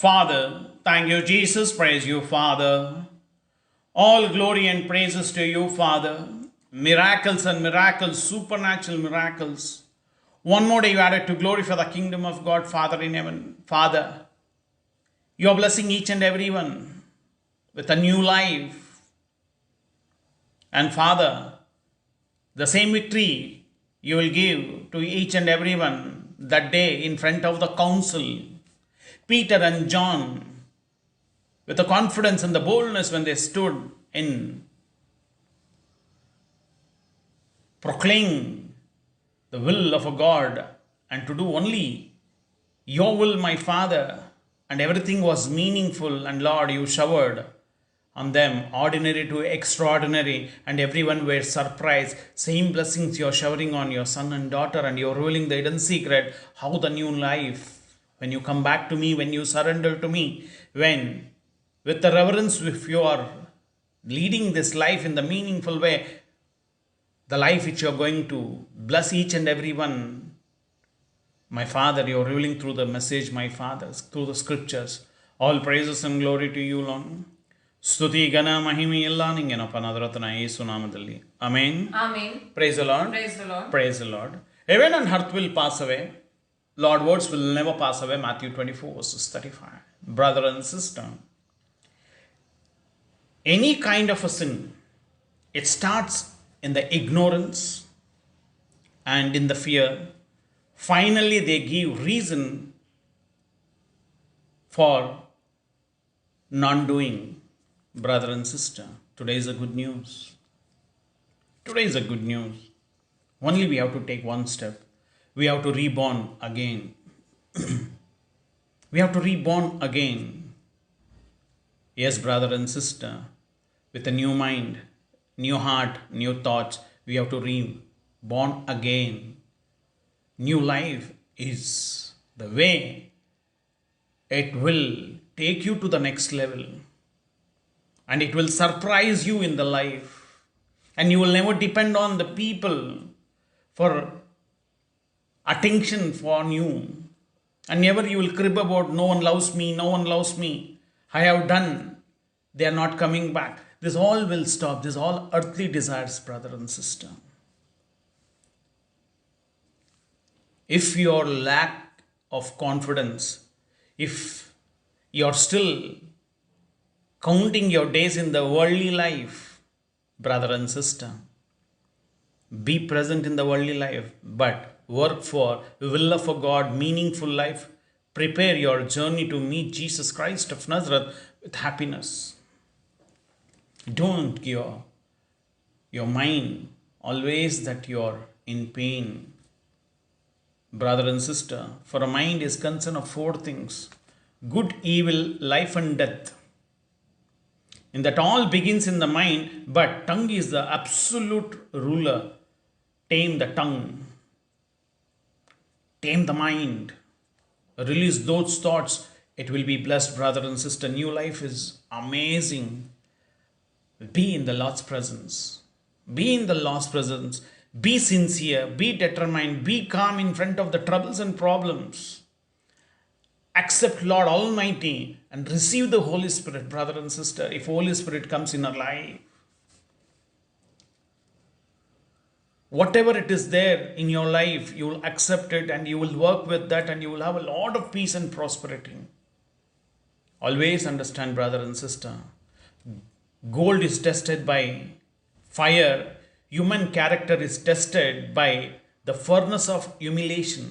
Father, thank you, Jesus. Praise you, Father. All glory and praises to you, Father. Miracles and miracles, supernatural miracles. One more day you added to glorify the kingdom of God, Father in heaven. Father, you are blessing each and every one with a new life. And Father, the same victory you will give to each and every one that day in front of the council. Peter and John, with the confidence and the boldness when they stood in proclaiming the will of a God and to do only your will, my Father, and everything was meaningful, and Lord, you showered on them ordinary to extraordinary, and everyone were surprised. Same blessings you're showering on your son and daughter, and you're revealing the hidden secret, how the new life, when you come back to me, when you surrender to me, when with the reverence, if you are leading this life in the meaningful way, the life which you are going to bless each and every one, my Father, you are revealing through the message, my Father, through the scriptures. All praises and glory to you, Lord. ಸ್ತುತಿ ಘನ ಮಹಿಮೆ ಎಲ್ಲ ನಿಂಗೆನಪ್ಪ ನದರತನ ಯೇಸು ನಾಮದಲ್ಲಿ. Amen. Amen. Praise the Lord. Praise the Lord. Praise the Lord. Heaven and earth will pass away. Lord words will never pass away. Matthew 24 verses 35. Brother and sister, any kind of a sin, it starts in the ignorance and in the fear. Finally, they give reason for non-doing. Brother and sister, today is a good news. Today is a good news. Only we have to take one step. We have to reborn again. We have to reborn again. Yes, brother and sister, with a new mind, new heart, new thoughts, we have to reborn again. New life is the way. It will take you to the next level. And it will surprise you in the life. And you will never depend on the people for attention for you. And never you will crib about, no one loves me, no one loves me. I have done. They are not coming back. This all will stop. This all earthly desires, brother and sister. If your lack of confidence, if you're still counting your days in the worldly life, brother and sister, be present in the worldly life, but work for the will of a God, meaningful life. Prepare your journey to meet Jesus Christ of Nazareth with happiness. Don't give your mind always that you're in pain. Brother and sister, for a mind is concerned of four things: good, evil, life and death. And that all begins in the mind, but tongue is the absolute ruler. Tame the tongue. Tame the mind. Release those thoughts. It will be blessed, brother and sister. New life is amazing. Be in the Lord's presence. Be in the Lord's presence. Be sincere. Be determined. Be calm in front of the troubles and problems. Accept Lord Almighty and receive the Holy Spirit, brother and sister. If Holy Spirit comes in our life, whatever it is there in your life, you will accept it and you will work with that and you will have a lot of peace and prosperity. Always understand, brother and sister, gold is tested by fire. Human character is tested by the furnace of humiliation.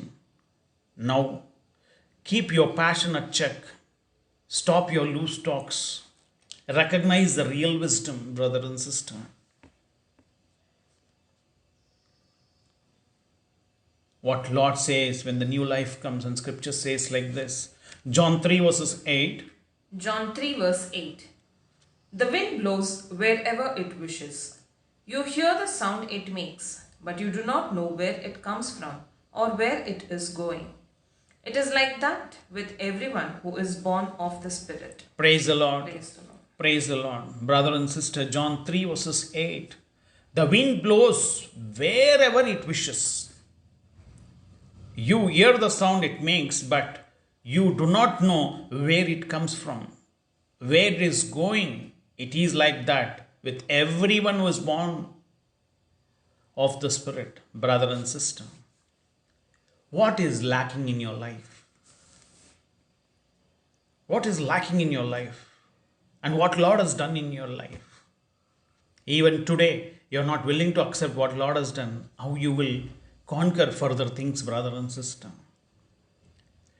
Now, keep your passion at check. Stop your loose talks. Recognize the real wisdom, brother and sister. What Lord says when the new life comes, and scripture says like this. John 3 verses 8. John 3 verse 8. The wind blows wherever it wishes. You hear the sound it makes, but you do not know where it comes from or where it is going. It is like that with everyone who is born of the Spirit. Praise the Lord. Praise the Lord. Praise the Lord. Brother and sister, John 3 verses 8. The wind blows wherever it wishes. You hear the sound it makes, but you do not know where it comes from, where it is going. It is like that with everyone who is born of the Spirit, brother and sister. What is lacking in your life? What is lacking in your life? And what Lord has done in your life? Even today, you are not willing to accept what Lord has done. How you will conquer further things, brother and sister?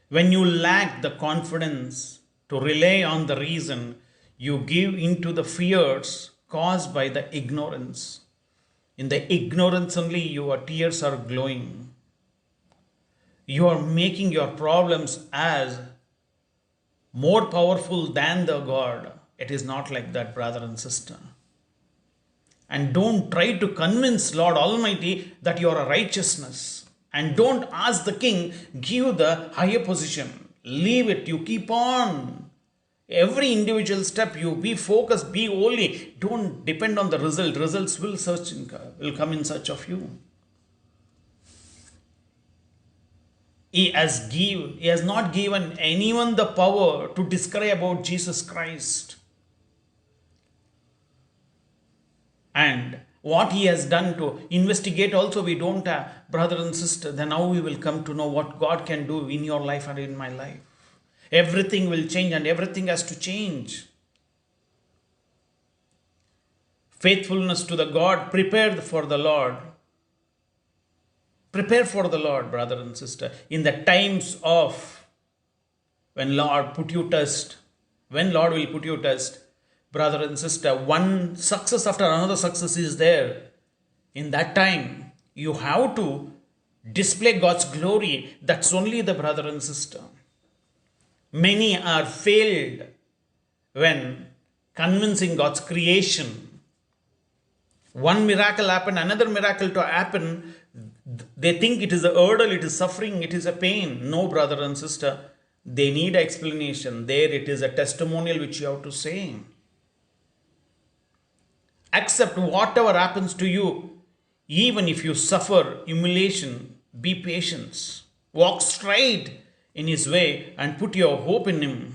When you lack the confidence to rely on the reason, you give into the fears caused by the ignorance. In the ignorance only your tears are glowing. You are making your problems as more powerful than the God. It is not like that, brother and sister. And don't try to convince Lord Almighty that you are a righteousness. And don't ask the king, give the higher position. Leave it. You keep on. Every individual step, you be focused, be holy. Don't depend on the result. Results will come in search of you. He has not given anyone the power to describe about Jesus Christ. And what he has done to investigate also we don't have, brother and sister. Then how we will come to know what God can do in your life and in my life. Everything will change and everything has to change. Faithfulness to the God prepared for the Lord. Prepare for the Lord, brother and sister. In the times of when Lord put you test, when Lord will put you test, brother and sister, one success after another success is there. In that time, you have to display God's glory. That's only the brother and sister. Many are failed when convincing God's creation. One miracle happened, another miracle to happen. They think it is a hurdle, it is suffering, it is a pain. No, brother and sister. They need explanation. There it is a testimonial which you have to say. Accept whatever happens to you, even if you suffer humiliation, be patient. Walk straight in his way and put your hope in him.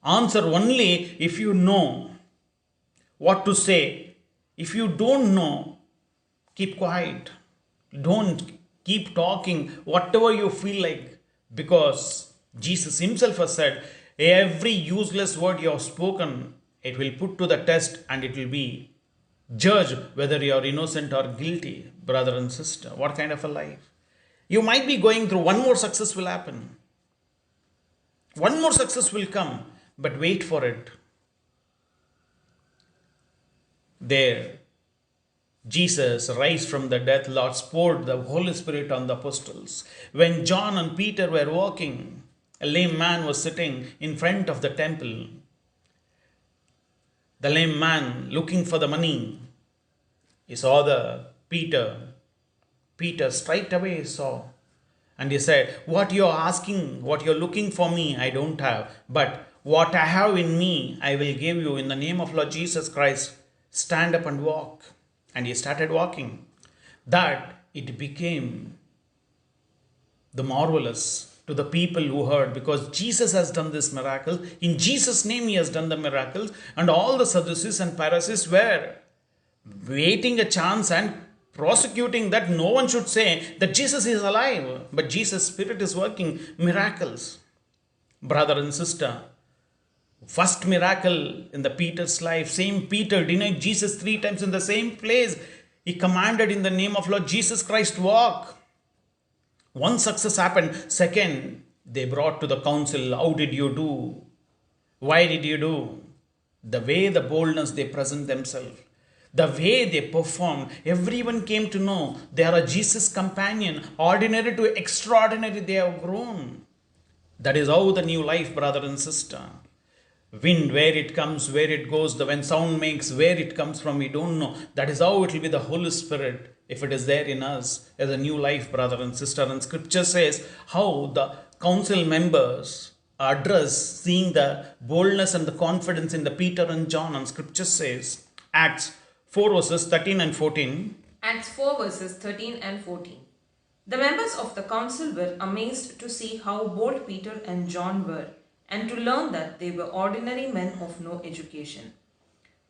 Answer only if you know what to say. If you don't know, keep quiet. Don't keep talking whatever you feel like, because Jesus himself has said, every useless word you have spoken, it will put to the test and it will be judged whether you are innocent or guilty, brother and sister. What kind of a life? You might be going through, one more success will happen. One more success will come, but wait for it. There, Jesus raised from the death, Lord poured the Holy Spirit on the apostles. When John and Peter were walking, a lame man was sitting in front of the temple. The lame man looking for the money. He saw the Peter. Peter straight away saw. And he said, what you are asking, what you are looking for me, I don't have. But what I have in me, I will give you in the name of Lord Jesus Christ. Stand up and walk. And he started walking. That it became the marvelous to the people who heard, because Jesus has done this miracle. In Jesus' name he has done the miracles. And all the Sadducees and Pharisees were waiting a chance and prosecuting that no one should say that Jesus is alive. But Jesus' Spirit is working miracles. Brother and sister, first miracle in the Peter's life, same Peter denied Jesus 3 times in the same place. He commanded in the name of Lord Jesus Christ, walk. One success happened. Second, they brought to the council, how did you do? Why did you do? The way, the boldness they present themselves, the way they performed, everyone came to know they are a Jesus companion. Ordinary to extraordinary they have grown. That is how the new life, brother and sister. Wind, where it comes, where it goes, the when sound makes, where it comes from, we don't know. That is how it will be the Holy Spirit, if it is there in us, as a new life, brother and sister. And scripture says how the council members address, seeing the boldness and the confidence in the Peter and John. And scripture says, Acts 4 verses 13 and 14. Acts 4 verses 13 and 14. The members of the council were amazed to see how bold Peter and John were and to learn that they were ordinary men of no education.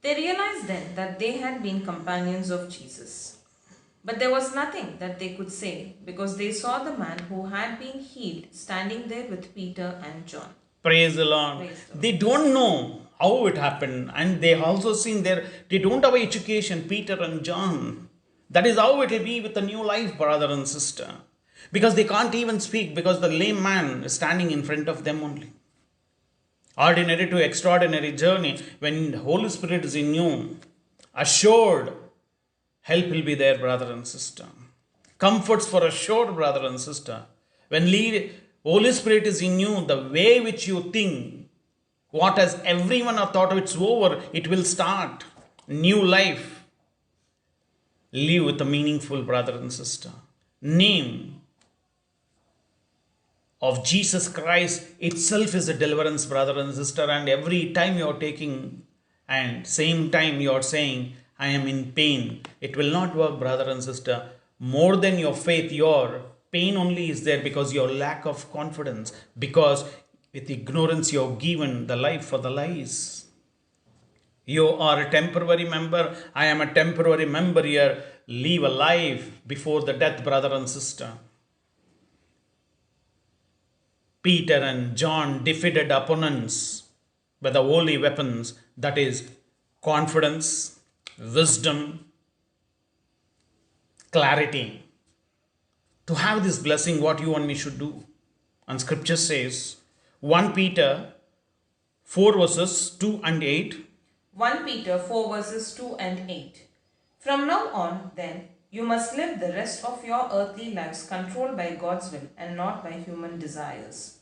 They realized then that they had been companions of Jesus. But there was nothing that they could say because they saw the man who had been healed standing there with Peter and John. Praise the Lord. Praise the Lord. They don't know how it happened, and they also seen they don't have education, Peter and John. That is how it will be with the new life, brother and sister. Because they can't even speak, because the lame man is standing in front of them only. Ordinary to extraordinary journey, when the Holy Spirit is in you, assured help will be there, brother and sister. Comforts for assured, brother and sister. When Holy Spirit is in you, the way which you think, what has everyone have thought it's over, it will start. New life. Live with a meaningful, brother and sister. Name of Jesus Christ itself is a deliverance, brother and sister. And every time you are taking, and same time you are saying, I am in pain, it will not work, brother and sister. More than your faith, your pain only is there because your lack of confidence, because with ignorance you have given the life for the lies. You are a temporary member, I am a temporary member here. Live a life before the death, brother and sister. Peter and John defeated opponents with the holy weapons, that is confidence, wisdom, clarity. To have this blessing, what you and me should do. And scripture says, 1 Peter 4 verses 2 and 8. 1 Peter 4 verses 2 and 8. From now on, then, you must live the rest of your earthly lives controlled by God's will and not by human desires.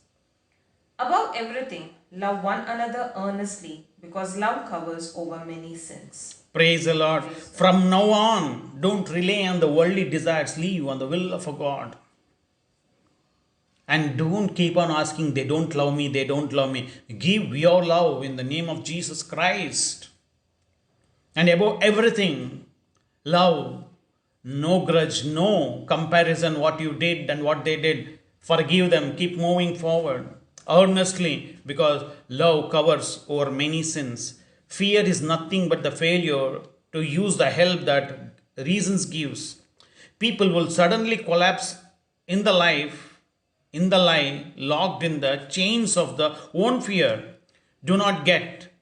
Above everything, love one another earnestly because love covers over many sins. Praise the Lord. From now on, don't rely on the worldly desires, live on the will of a God. And don't keep on asking, they don't love me, they don't love me. Give your love in the name of Jesus Christ. And above everything, love, no grudge, no comparison what you did and what they did. Forgive them, keep moving forward earnestly because love covers over many sins. Fear is nothing but the failure to use the help that reasons gives. People will suddenly collapse in the lie, locked in the chains of the own fear. Do not get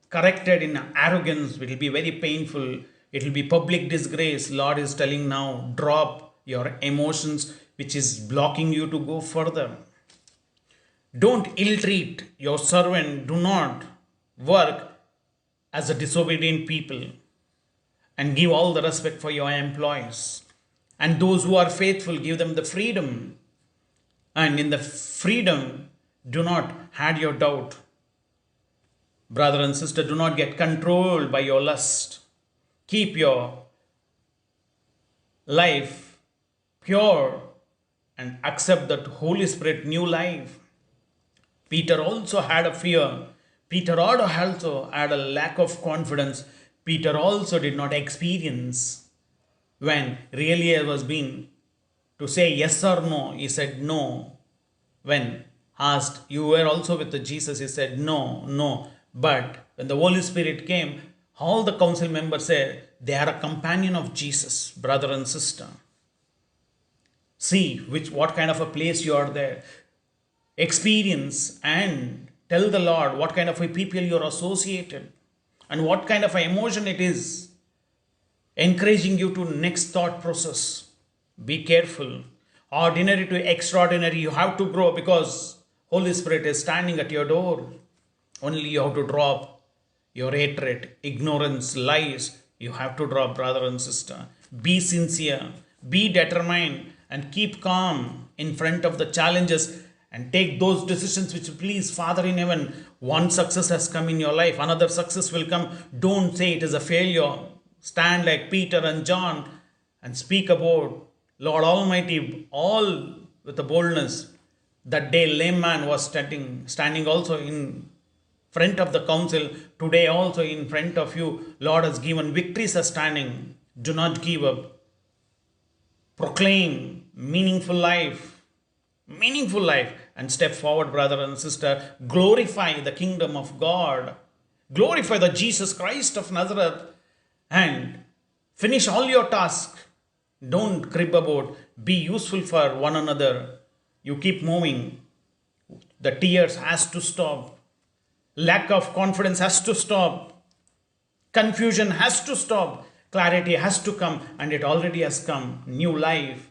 corrected in arrogance. It will be very painful. It will be public disgrace. Lord is telling now, drop your emotions which is blocking you to go further. Don't ill-treat your servant. Do not work as a disobedient people. And give all the respect for your employees. And those who are faithful, give them the freedom. And in the freedom, do not hide your doubt. Brother and sister, do not get controlled by your lust. Keep your life pure and accept that Holy Spirit new life. Peter also had a fear. Peter also had a lack of confidence. Peter also did not experience when really was being to say yes or no. He said no. When asked, you were also with Jesus, he said no. But when the Holy Spirit came, all the council members said, they are a companion of Jesus, brother and sister. See what kind of a place you are there. Experience and tell the Lord what kind of a people you are associated and what kind of an emotion it is encouraging you to next thought process. Be careful. Ordinary to extraordinary, you have to grow because Holy Spirit is standing at your door. Only you have to drop your hatred, ignorance, lies. You have to drop, brother and sister. Be sincere, be determined, and keep calm in front of the challenges and take those decisions which please Father in heaven. One success has come in your life, another success will come. Don't say it is a failure. Stand like Peter and John and speak about Lord Almighty, all with a boldness. That day lame man was standing also in front of the council. Today also in front of you, Lord has given victories are standing. Do not give up. Proclaim meaningful life. Meaningful life. And step forward, brother and sister. Glorify the kingdom of God. Glorify the Jesus Christ of Nazareth. And finish all your tasks. Don't crib about. Be useful for one another. You keep moving. The tears has to stop. Lack of confidence has to stop. Confusion has to stop. Clarity has to come, and it already has come. New life.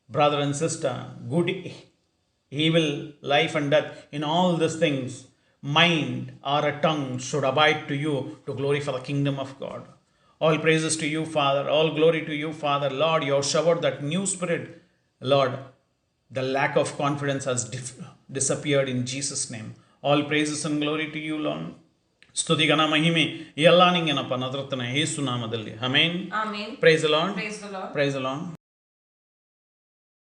Brother and sister, good, evil, life and death, in all these things, mind or a tongue should abide to you to glorify the kingdom of God. All praises to you, Father. All glory to you, Father. Lord, you have showered that new spirit. Lord, the lack of confidence has disappeared in Jesus' name. All praises and glory to you, Lord. ಸ್ತುತಿ ಘನ ಮಹಿಮೆ ಎಲ್ಲ ನಿಂಗೆನಪ್ಪ ನಜರತನ ಯೇಸು ನಾಮದಲ್ಲಿ amen. Amen. Praise the lord. Praise the Lord. Praise the lord.